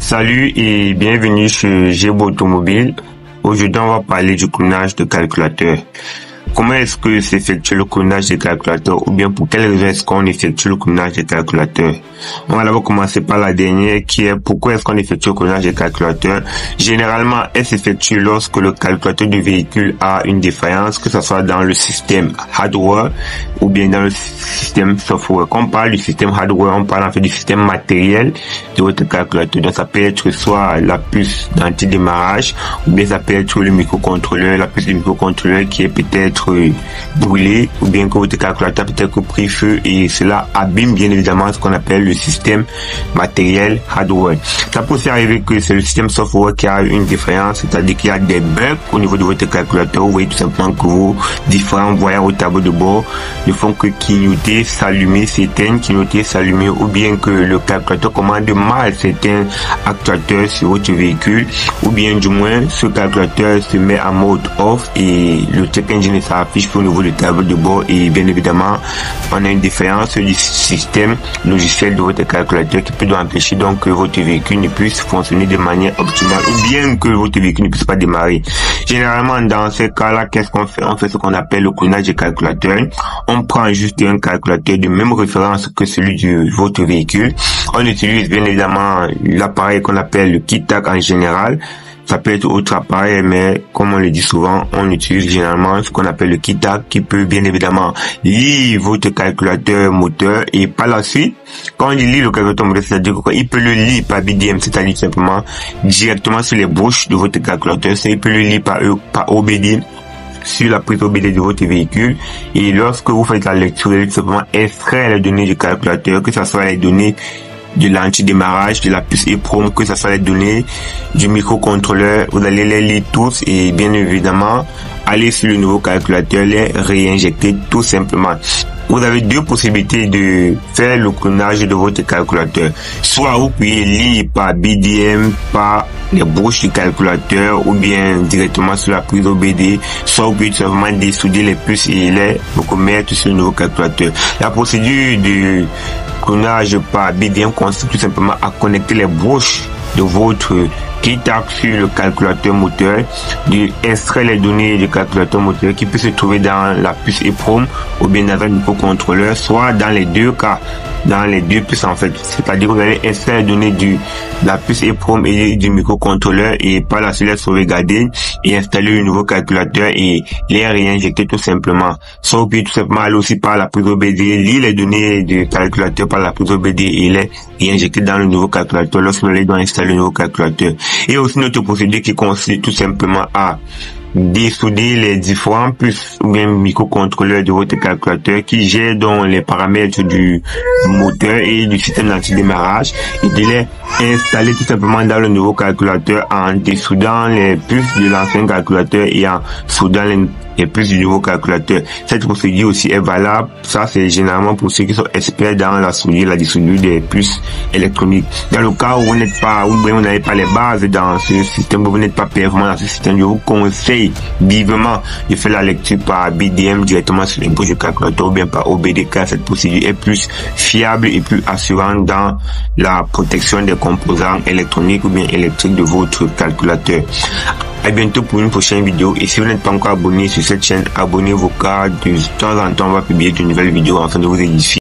Salut et bienvenue sur Gébo Automobile. Aujourd'hui, on va parler du clonage de calculateur. Comment est-ce que s'effectue le clonage des calculateurs ou bien pour quelles raisons est-ce qu'on effectue le clonage des calculateurs? On va d'abord commencer par la dernière qui est pourquoi est-ce qu'on effectue le clonage des calculateurs. Généralement, elle s'effectue lorsque le calculateur du véhicule a une défaillance, que ce soit dans le système hardware ou bien dans le système software. Quand on parle du système hardware, on parle en fait du système matériel de votre calculateur. Donc ça peut être soit la puce d'anti-démarrage ou bien ça peut être le microcontrôleur, la puce du microcontrôleur qui est peut-être brûlé ou bien que votre calculateur peut-être pris feu et cela abîme bien évidemment ce qu'on appelle le système matériel hardware. Ça peut aussi arriver que c'est le système software qui a une défaillance, c'est-à-dire qu'il y a des bugs au niveau de votre calculateur. Vous voyez tout simplement que vos différents voyants au tableau de bord ne font que clignoter, s'allumer, s'éteindre, clignoter, s'allumer, ou bien que le calculateur commande mal certains actuateurs sur votre véhicule, ou bien du moins ce calculateur se met en mode off et le check engine s'affiche au niveau du tableau de bord et bien évidemment on a une défaillance du système logiciel de votre calculateur qui peut empêcher donc que votre véhicule ne puisse fonctionner de manière optimale ou bien que votre véhicule ne puisse pas démarrer. Généralement dans ces cas-là, qu'est-ce qu'on fait? On fait ce qu'on appelle le clonage des calculateurs. On prend juste un calculateur de même référence que celui de votre véhicule. On utilise bien évidemment l'appareil qu'on appelle le KitTag en général. Ça peut être autre appareil, mais comme on le dit souvent, on utilise généralement ce qu'on appelle le KitTag qui peut bien évidemment lire votre calculateur moteur et par la suite, quand il lit le calculateur moteur, c'est-à-dire qu'il peut le lire par BDM, c'est-à-dire simplement directement sur les bouches de votre calculateur, il peut le lire par OBD sur la prise OBD de votre véhicule et lorsque vous faites la lecture, vous allez tout simplement extraire les données du calculateur, que ce soit les données de l'anti-démarrage, de la puce EEPROM, que ce soit les données du microcontrôleur, vous allez les lire tous et bien évidemment aller sur le nouveau calculateur, les réinjecter tout simplement. Vous avez deux possibilités de faire le clonage de votre calculateur. Soit vous pouvez lire par BDM, par les bouches du calculateur ou bien directement sur la prise OBD, soit vous pouvez tout simplement dessouder les puces et les mettre sur le nouveau calculateur. La procédure de clonage par BDM consiste tout simplement à connecter les bouches de votre KitTag sur le calculateur moteur, d'extraire les données du calculateur moteur qui peut se trouver dans la puce EEPROM ou bien dans un microcontrôleur, soit dans les deux cas, dans les deux puces en fait. C'est-à-dire que vous allez extraire les données de la puce EEPROM et du microcontrôleur et par la suite les sauvegarder et installer le nouveau calculateur et les réinjecter tout simplement. Soit vous pouvez tout simplement aller aussi par la prise OBD, lire les données du calculateur par la prise OBD et les réinjecter dans le nouveau calculateur lorsque vous allez installer le nouveau calculateur. Et aussi notre procédure qui consiste tout simplement à dessouder les différents puces ou bien microcontrôleurs de votre calculateur qui gèrent donc les paramètres du moteur et du système d'anti-démarrage et de les installer tout simplement dans le nouveau calculateur en dessoudant les puces de l'ancien calculateur et en soudant les puces du nouveau calculateur. Cette procédure aussi est valable. Ça, c'est généralement pour ceux qui sont experts dans la soudure, la dissoudure des puces électroniques. Dans le cas où vous n'êtes pas, ou bien vous n'avez pas les bases dans ce système, où vous n'êtes pas performant dans ce système, je vous conseille vivement de faire la lecture par BDM directement sur les bouches du calculateur ou bien par OBD, car cette procédure est plus fiable et plus assurante dans la protection des composants électroniques ou bien électriques de votre calculateur. À bientôt pour une prochaine vidéo et si vous n'êtes pas encore abonné sur cette chaîne, abonnez-vous car de temps en temps on va publier de nouvelles vidéos afin de vous édifier.